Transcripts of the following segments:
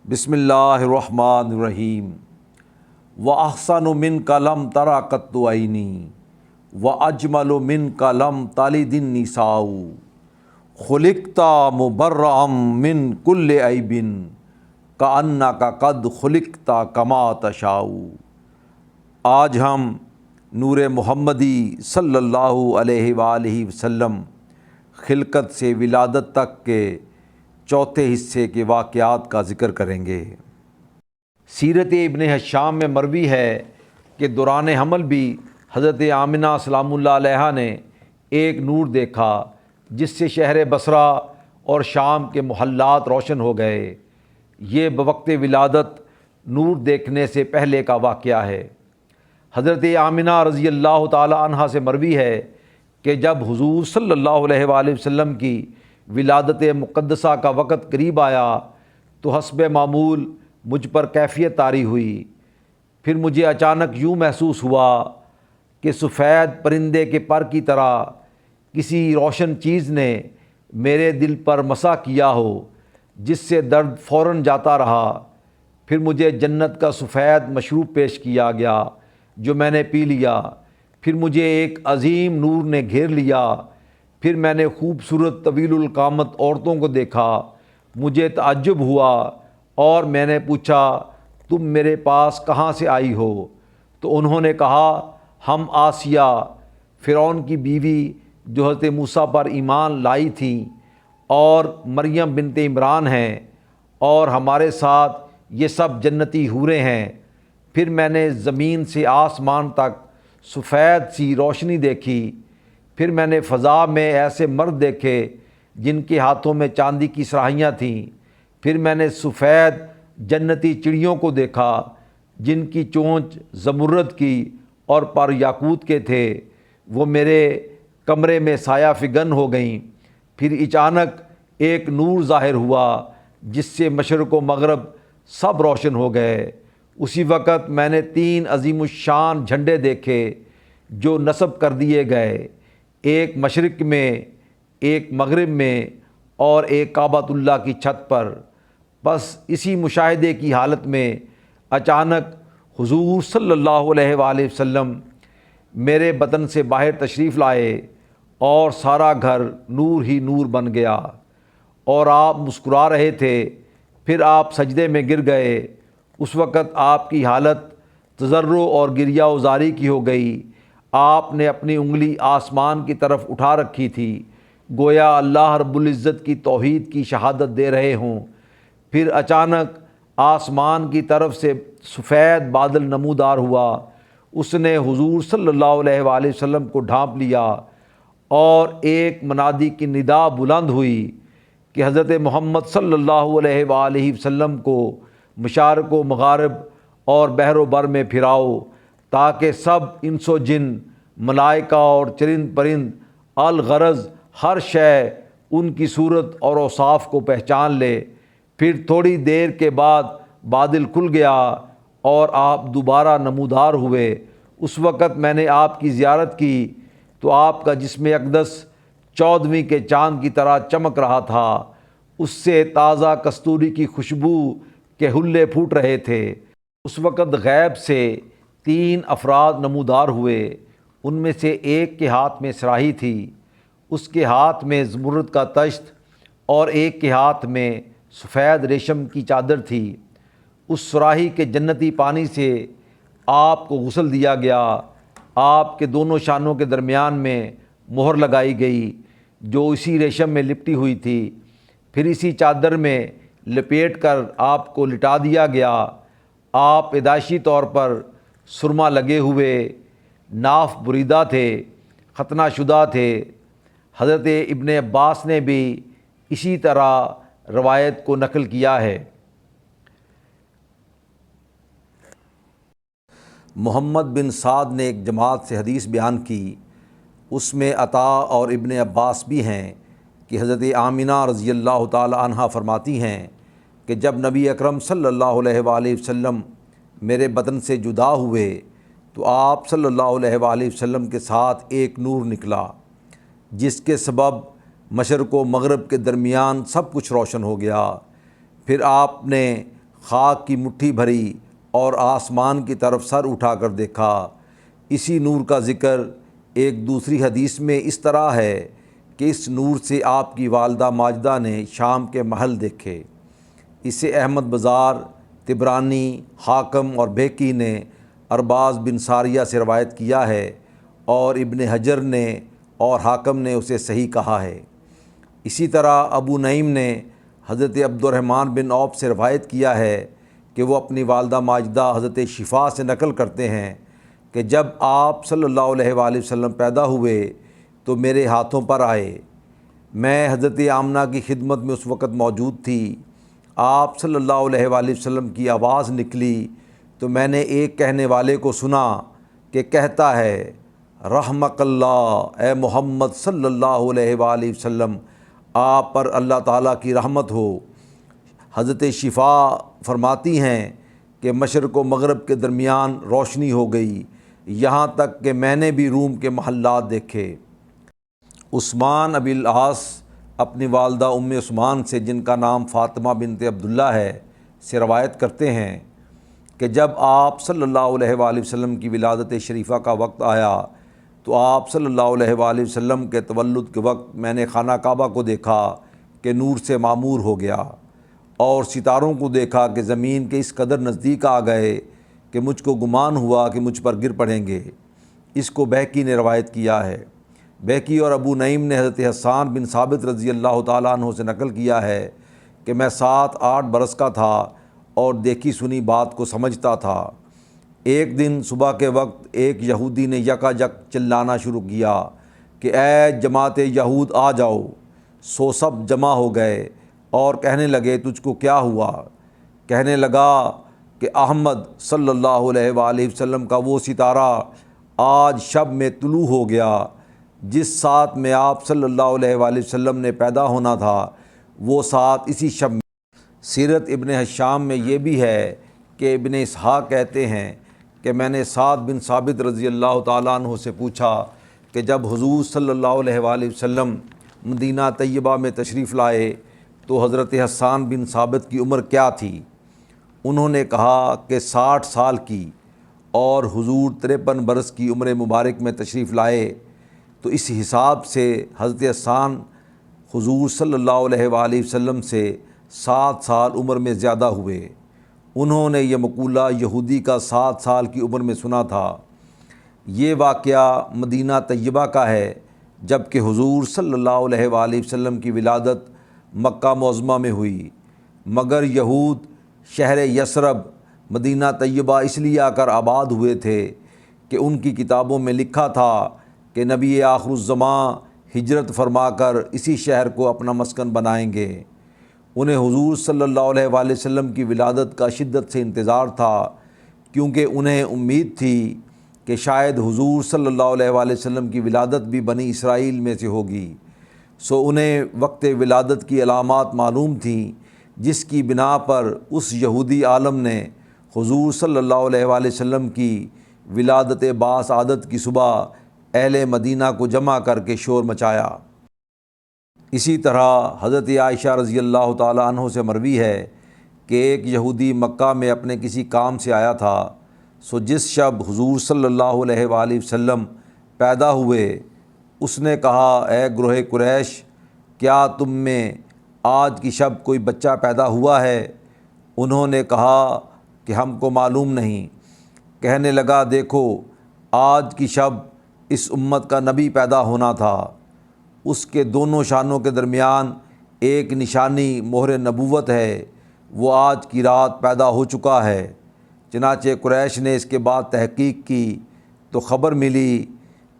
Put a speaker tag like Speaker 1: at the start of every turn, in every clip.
Speaker 1: بسم اللہ الرحمن الرحیم وَأَحْسَنُ مِنْكَ لَمْ تَرَ قَطُّ عَيْنِي وَأَجْمَلُ مِنْكَ لَمْ تَلِدِ النِّسَاءُ خُلِقْتَ مُبَرَّأً مِنْ كُلِّ عَيْبٍ كَأَنَّكَ قَدْ خُلِقْتَ كَمَا تَشَاءُ۔ آج ہم نور محمدی صلی اللہ علیہ وآلہ وسلم خلقت سے ولادت تک کے چوتھے حصے کے واقعات کا ذکر کریں گے۔ سیرت ابن ہشام میں مروی ہے کہ دوران حمل بھی حضرت آمنہ سلام اللہ علیہا نے ایک نور دیکھا جس سے شہر بصرہ اور شام کے محلات روشن ہو گئے۔ یہ بوقت ولادت نور دیکھنے سے پہلے کا واقعہ ہے۔ حضرت آمنہ رضی اللہ تعالی عنہا سے مروی ہے کہ جب حضور صلی اللہ علیہ وآلہ وسلم کی ولادت مقدسہ کا وقت قریب آیا تو حسب معمول مجھ پر کیفیت طاری ہوئی۔ پھر مجھے اچانک یوں محسوس ہوا کہ سفید پرندے کے پر کی طرح کسی روشن چیز نے میرے دل پر مسح کیا ہو، جس سے درد فوراً جاتا رہا۔ پھر مجھے جنت کا سفید مشروب پیش کیا گیا جو میں نے پی لیا۔ پھر مجھے ایک عظیم نور نے گھیر لیا۔ پھر میں نے خوبصورت طویل القامت عورتوں کو دیکھا۔ مجھے تعجب ہوا اور میں نے پوچھا، تم میرے پاس کہاں سے آئی ہو؟ تو انہوں نے کہا، ہم آسیہ فرعون کی بیوی جو حضرت موسیٰ پر ایمان لائی تھیں اور مریم بنت عمران ہیں، اور ہمارے ساتھ یہ سب جنتی حوریں ہیں۔ پھر میں نے زمین سے آسمان تک سفید سی روشنی دیکھی۔ پھر میں نے فضا میں ایسے مرد دیکھے جن کے ہاتھوں میں چاندی کی صراحیاں تھیں۔ پھر میں نے سفید جنتی چڑیوں کو دیکھا جن کی چونچ زمرد کی اور پر یاقوت کے تھے۔ وہ میرے کمرے میں سایہ فگن ہو گئیں۔ پھر اچانک ایک نور ظاہر ہوا جس سے مشرق و مغرب سب روشن ہو گئے۔ اسی وقت میں نے 3 عظیم الشان جھنڈے دیکھے جو نصب کر دیے گئے، ایک مشرق میں، ایک مغرب میں اور ایک کعبۃ اللہ کی چھت پر۔ بس اسی مشاہدے کی حالت میں اچانک حضور صلی اللہ علیہ وآلہ وسلم میرے بدن سے باہر تشریف لائے اور سارا گھر نور ہی نور بن گیا، اور آپ مسکرا رہے تھے۔ پھر آپ سجدے میں گر گئے۔ اس وقت آپ کی حالت تضرع اور گریہ وزاری کی ہو گئی۔ آپ نے اپنی انگلی آسمان کی طرف اٹھا رکھی تھی، گویا اللہ رب العزت کی توحید کی شہادت دے رہے ہوں۔ پھر اچانک آسمان کی طرف سے سفید بادل نمودار ہوا۔ اس نے حضور صلی اللہ علیہ وآلہ وسلم کو ڈھانپ لیا، اور ایک منادی کی ندا بلند ہوئی کہ حضرت محمد صلی اللہ علیہ وآلہ وسلم کو مشارق و مغارب اور بحر و بر میں پھراؤ، تاکہ سب انس و جن، ملائکہ اور چرند پرند، الغرض ہر شے ان کی صورت اور اوصاف کو پہچان لے۔ پھر تھوڑی دیر کے بعد بادل کھل گیا اور آپ دوبارہ نمودار ہوئے۔ اس وقت میں نے آپ کی زیارت کی تو آپ کا جسم اقدس 14ویں کے چاند کی طرح چمک رہا تھا۔ اس سے تازہ کستوری کی خوشبو کے حلے پھوٹ رہے تھے۔ اس وقت غیب سے 3 افراد نمودار ہوئے۔ ان میں سے ایک کے ہاتھ میں صراحی تھی، اس کے ہاتھ میں زمرد کا طشت، اور ایک کے ہاتھ میں سفید ریشم کی چادر تھی۔ اس صراحی کے جنتی پانی سے آپ کو غسل دیا گیا۔ آپ کے دونوں شانوں کے درمیان میں مہر لگائی گئی جو اسی ریشم میں لپٹی ہوئی تھی۔ پھر اسی چادر میں لپیٹ کر آپ کو لٹا دیا گیا۔ آپ پیدائشی طور پر سرما لگے ہوئے، ناف بریدہ تھے، ختنہ شدہ تھے۔ حضرت ابن عباس نے بھی اسی طرح روایت کو نقل کیا ہے۔ محمد بن سعد نے ایک جماعت سے حدیث بیان کی، اس میں عطا اور ابن عباس بھی ہیں کہ حضرت آمنہ رضی اللہ تعالی عنہا فرماتی ہیں کہ جب نبی اکرم صلی اللہ علیہ وآلہ وسلم میرے بدن سے جدا ہوئے تو آپ صلی اللہ علیہ وآلہ وسلم کے ساتھ ایک نور نکلا جس کے سبب مشرق و مغرب کے درمیان سب کچھ روشن ہو گیا۔ پھر آپ نے خاک کی مٹھی بھری اور آسمان کی طرف سر اٹھا کر دیکھا۔ اسی نور کا ذکر ایک دوسری حدیث میں اس طرح ہے کہ اس نور سے آپ کی والدہ ماجدہ نے شام کے محل دیکھے۔ اسے احمد بزار، طبرانی، حاکم اور بیہقی نے ارباز بن ساریہ سے روایت کیا ہے، اور ابن حجر نے اور حاکم نے اسے صحیح کہا ہے۔ اسی طرح ابو نعیم نے حضرت عبد الرحمن بن عوف سے روایت کیا ہے کہ وہ اپنی والدہ ماجدہ حضرت شفا سے نقل کرتے ہیں کہ جب آپ صلی اللہ علیہ وآلہ وسلم پیدا ہوئے تو میرے ہاتھوں پر آئے۔ میں حضرت آمنہ کی خدمت میں اس وقت موجود تھی۔ آپ صلی اللہ علیہ وآلہ وسلم کی آواز نکلی تو میں نے ایک کہنے والے کو سنا کہ کہتا ہے، رحمک اللہ، اے محمد صلی اللہ علیہ وآلہ وسلم، آپ پر اللہ تعالیٰ کی رحمت ہو۔ حضرت شفا فرماتی ہیں کہ مشرق و مغرب کے درمیان روشنی ہو گئی، یہاں تک کہ میں نے بھی روم کے محلات دیکھے۔ عثمان ابی العاص اپنی والدہ ام عثمان سے، جن کا نام فاطمہ بنت عبداللہ ہے، سے روایت کرتے ہیں کہ جب آپ صلی اللہ علیہ وآلہ وسلم کی ولادت شریفہ کا وقت آیا تو آپ صلی اللہ علیہ وآلہ وسلم کے تولد کے وقت میں نے خانہ کعبہ کو دیکھا کہ نور سے معمور ہو گیا، اور ستاروں کو دیکھا کہ زمین کے اس قدر نزدیک آ گئے کہ مجھ کو گمان ہوا کہ مجھ پر گر پڑیں گے۔ اس کو بیہقی نے روایت کیا ہے۔ بیہقی اور ابو نعیم نے حضرت حسان بن ثابت رضی اللہ تعالیٰ عنہ سے نقل کیا ہے کہ میں 7-8 برس کا تھا اور دیکھی سنی بات کو سمجھتا تھا۔ ایک دن صبح کے وقت ایک یہودی نے یکا یک چلانا شروع کیا کہ اے جماعت یہود آ جاؤ۔ سو سب جمع ہو گئے اور کہنے لگے، تجھ کو کیا ہوا؟ کہنے لگا کہ احمد صلی اللہ علیہ وآلہ وسلم کا وہ ستارہ آج شب میں طلوع ہو گیا جس ساتھ میں آپ صلی اللہ علیہ وآلہ وسلم نے پیدا ہونا تھا، وہ ساتھ اسی شب میں۔ سیرت ابن ہشام میں یہ بھی ہے کہ ابن اسحاق کہتے ہیں کہ میں نے سعد بن ثابت رضی اللہ تعالیٰ عنہ سے پوچھا کہ جب حضور صلی اللہ علیہ وآلہ وسلم مدینہ طیبہ میں تشریف لائے تو حضرت حسان بن ثابت کی عمر کیا تھی؟ انہوں نے کہا کہ 60 سال کی، اور حضور 53 برس کی عمر مبارک میں تشریف لائے، تو اس حساب سے حضرت حسان حضور صلی اللہ علیہ وآلہ وسلم سے 7 سال عمر میں زیادہ ہوئے۔ انہوں نے یہ مقولہ یہودی کا 7 سال کی عمر میں سنا تھا۔ یہ واقعہ مدینہ طیبہ کا ہے، جب کہ حضور صلی اللہ علیہ وآلہ وسلم کی ولادت مکہ معظمہ میں ہوئی، مگر یہود شہر یثرب مدینہ طیبہ اس لیے آ کر آباد ہوئے تھے کہ ان کی کتابوں میں لکھا تھا کہ نبی آخر الزماں ہجرت فرما کر اسی شہر کو اپنا مسکن بنائیں گے۔ انہیں حضور صلی اللہ علیہ وآلہ وسلم کی ولادت کا شدت سے انتظار تھا، کیونکہ انہیں امید تھی کہ شاید حضور صلی اللہ علیہ وآلہ وسلم کی ولادت بھی بنی اسرائیل میں سے ہوگی۔ سو انہیں وقت ولادت کی علامات معلوم تھیں، جس کی بنا پر اس یہودی عالم نے حضور صلی اللہ علیہ وآلہ وسلم کی ولادت باعث کی صبح اہل مدینہ کو جمع کر کے شور مچایا۔ اسی طرح حضرت عائشہ رضی اللہ تعالیٰ عنہ سے مروی ہے کہ ایک یہودی مکہ میں اپنے کسی کام سے آیا تھا، سو جس شب حضور صلی اللہ علیہ وآلہ وسلم پیدا ہوئے، اس نے کہا، اے گروہ قریش، کیا تم میں آج کی شب کوئی بچہ پیدا ہوا ہے؟ انہوں نے کہا کہ ہم کو معلوم نہیں۔ کہنے لگا، دیکھو، آج کی شب اس امت کا نبی پیدا ہونا تھا، اس کے دونوں شانوں کے درمیان ایک نشانی مہر نبوت ہے، وہ آج کی رات پیدا ہو چکا ہے۔ چنانچہ قریش نے اس کے بعد تحقیق کی تو خبر ملی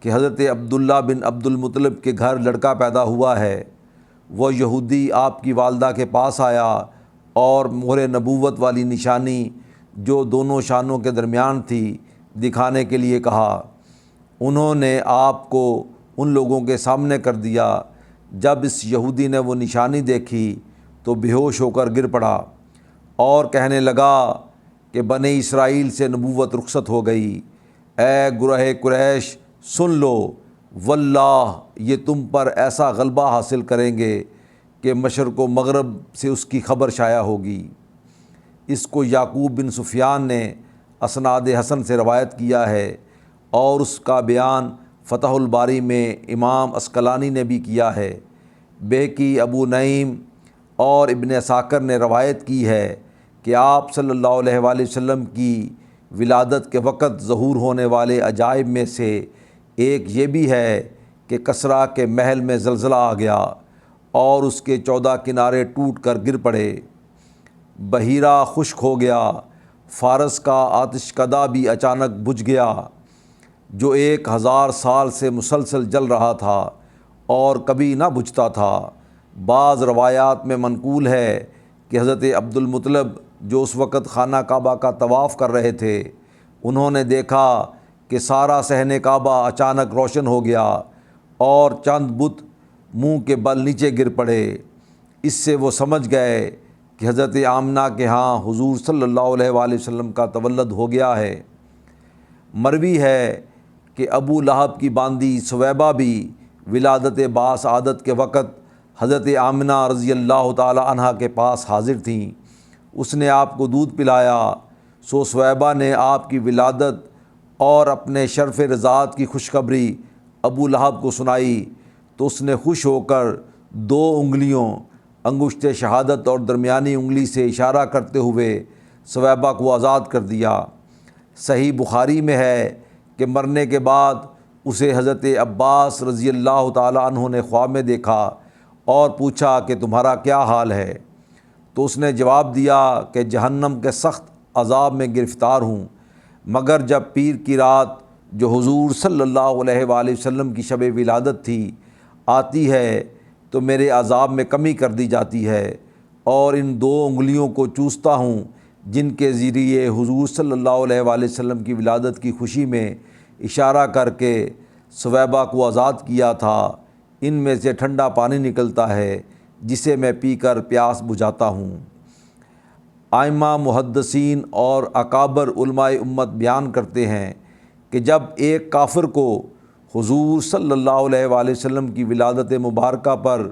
Speaker 1: کہ حضرت عبداللہ بن عبد المطلب کے گھر لڑکا پیدا ہوا ہے۔ وہ یہودی آپ کی والدہ کے پاس آیا اور مہر نبوت والی نشانی جو دونوں شانوں کے درمیان تھی دکھانے کے لیے کہا۔ انہوں نے آپ کو ان لوگوں کے سامنے کر دیا۔ جب اس یہودی نے وہ نشانی دیکھی تو بے ہوش ہو کر گر پڑا اور کہنے لگا کہ بنی اسرائیل سے نبوت رخصت ہو گئی۔ اے گروہ قریش، سن لو، واللہ یہ تم پر ایسا غلبہ حاصل کریں گے کہ مشرق و مغرب سے اس کی خبر شائع ہوگی۔ اس کو یعقوب بن سفیان نے اسناد حسن سے روایت کیا ہے، اور اس کا بیان فتح الباری میں امام عسقلانی نے بھی کیا ہے۔ بہقی، ابو نعیم اور ابن عساکر نے روایت کی ہے کہ آپ صلی اللہ علیہ وآلہ وسلم کی ولادت کے وقت ظہور ہونے والے عجائب میں سے ایک یہ بھی ہے کہ کسریٰ کے محل میں زلزلہ آ گیا اور اس کے 14 کنارے ٹوٹ کر گر پڑے، بحیرہ خشک ہو گیا، فارس کا آتش کدہ بھی اچانک بجھ گیا جو 1000 سال سے مسلسل جل رہا تھا اور کبھی نہ بجھتا تھا۔ بعض روایات میں منقول ہے کہ حضرت عبد المطلب جو اس وقت خانہ کعبہ کا طواف کر رہے تھے، انہوں نے دیکھا کہ سارا صحن کعبہ اچانک روشن ہو گیا اور چند بت منہ کے بل نیچے گر پڑے۔ اس سے وہ سمجھ گئے کہ حضرت آمنہ کے ہاں حضور صلی اللہ علیہ وآلہ وسلم کا تولد ہو گیا ہے۔ مروی ہے کہ ابو لہب کی باندی سویبہ بھی ولادت باسعادت کے وقت حضرت آمنہ رضی اللہ تعالی عنہ کے پاس حاضر تھیں۔ اس نے آپ کو دودھ پلایا، سو سویبہ نے آپ کی ولادت اور اپنے شرف رضاعت کی خوشخبری ابو لہب کو سنائی تو اس نے خوش ہو کر 2 انگلیوں انگشت شہادت اور درمیانی انگلی سے اشارہ کرتے ہوئے سویبہ کو آزاد کر دیا۔ صحیح بخاری میں ہے کہ مرنے کے بعد اسے حضرت عباس رضی اللہ تعالی عنہ نے خواب میں دیکھا اور پوچھا کہ تمہارا کیا حال ہے؟ تو اس نے جواب دیا کہ جہنم کے سخت عذاب میں گرفتار ہوں، مگر جب پیر کی رات جو حضور صلی اللہ علیہ وآلہ وسلم کی شب ولادت تھی آتی ہے تو میرے عذاب میں کمی کر دی جاتی ہے، اور ان 2 انگلیوں کو چوستا ہوں جن کے ذریعے حضور صلی اللہ علیہ وآلہ وسلم کی ولادت کی خوشی میں اشارہ کر کے سویبہ کو آزاد کیا تھا، ان میں سے ٹھنڈا پانی نکلتا ہے جسے میں پی کر پیاس بجھاتا ہوں۔ ائمہ محدثین اور اکابر علماء امت بیان کرتے ہیں کہ جب ایک کافر کو حضور صلی اللہ علیہ وآلہ وسلم کی ولادت مبارکہ پر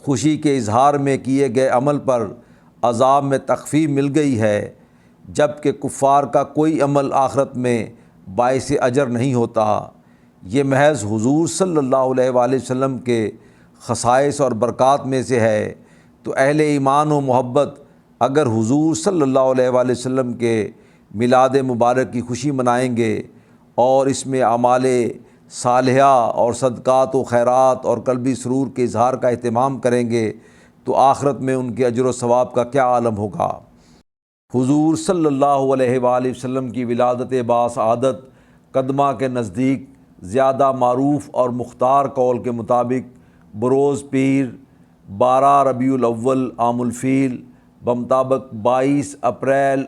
Speaker 1: خوشی کے اظہار میں کیے گئے عمل پر عذاب میں تخفیف مل گئی ہے، جب کہ کفار کا کوئی عمل آخرت میں باعث اجر نہیں ہوتا، یہ محض حضور صلی اللہ علیہ وآلہ وسلم کے خصائص اور برکات میں سے ہے، تو اہل ایمان و محبت اگر حضور صلی اللہ علیہ وآلہ وسلم کے میلاد مبارک کی خوشی منائیں گے اور اس میں اعمال صالحہ اور صدقات و خیرات اور قلبی سرور کے اظہار کا اہتمام کریں گے تو آخرت میں ان کے اجر و ثواب کا کیا عالم ہوگا۔ حضور صلی اللہ علیہ وآلہ وسلم کی ولادت باسعادت قدمہ کے نزدیک زیادہ معروف اور مختار قول کے مطابق بروز پیر 12 ربیع الاول عام الفیل بمطابق 22 اپریل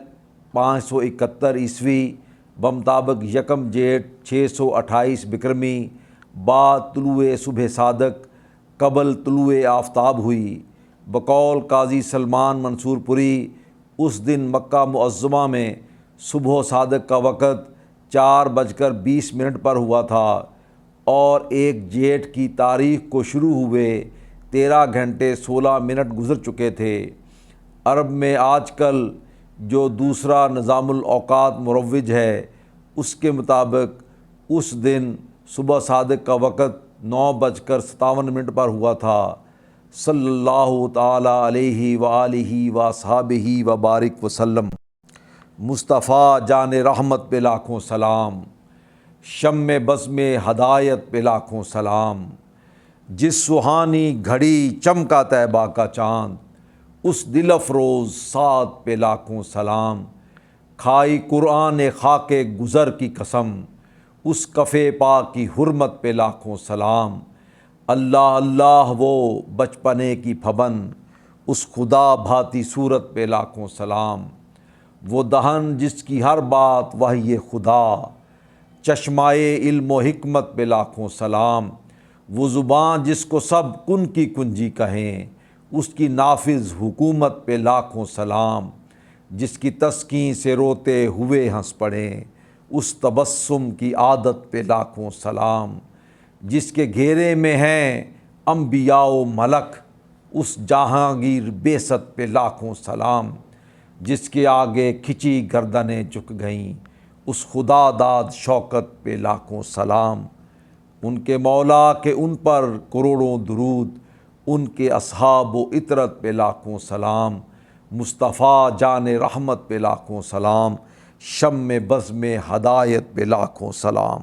Speaker 1: 571 عیسوی بمطابق 1 جیٹھ 628 بکرمی بعد طلوع صبح صادق قبل طلوع آفتاب ہوئی۔ بقول قاضی سلمان منصور پوری اس دن مکہ معظمہ میں صبح صادق کا وقت 4:20 پر ہوا تھا اور 1 جیٹھ کی تاریخ کو شروع ہوئے 13 گھنٹے 16 منٹ گزر چکے تھے۔ عرب میں آج کل جو دوسرا نظام الاوقات مروج ہے اس کے مطابق اس دن صبح صادق کا وقت 9:57 پر ہوا تھا۔ صلی اللہ تعالی علیہ وآلہ وصحبہ وبارک وسلم۔ مصطفیٰ جان رحمت پہ لاکھوں سلام، شمع بزم ہدایت پہ لاکھوں سلام، جس سہانی گھڑی چمکا طیبہ کا چاند اس دل افروز سعد پہ لاکھوں سلام، کھائی قرآن خاک گزر کی قسم اس کف پاک کی حرمت پہ لاکھوں سلام، اللہ اللہ وہ بچپنے کی پھبن اس خدا بھاتی صورت پہ لاکھوں سلام، وہ دہن جس کی ہر بات وحی خدا چشمائے علم و حکمت پہ لاکھوں سلام، وہ زبان جس کو سب کن کی کنجی کہیں اس کی نافذ حکومت پہ لاکھوں سلام، جس کی تسکین سے روتے ہوئے ہنس پڑیں اس تبسم کی عادت پہ لاکھوں سلام، جس کے گھیرے میں ہیں انبیاء و ملک اس جہانگیر بعثت پہ لاکھوں سلام، جس کے آگے کھچی گردنیں جھک گئیں، اس خدا داد شوکت پہ لاکھوں سلام۔ ان کے مولا کہ ان پر کروڑوں درود، ان کے اصحاب و اطرت پہ لاکھوں سلام۔ مصطفیٰ جان رحمت پہ لاکھوں سلام، شم بزم ہدایت پہ لاکھوں سلام۔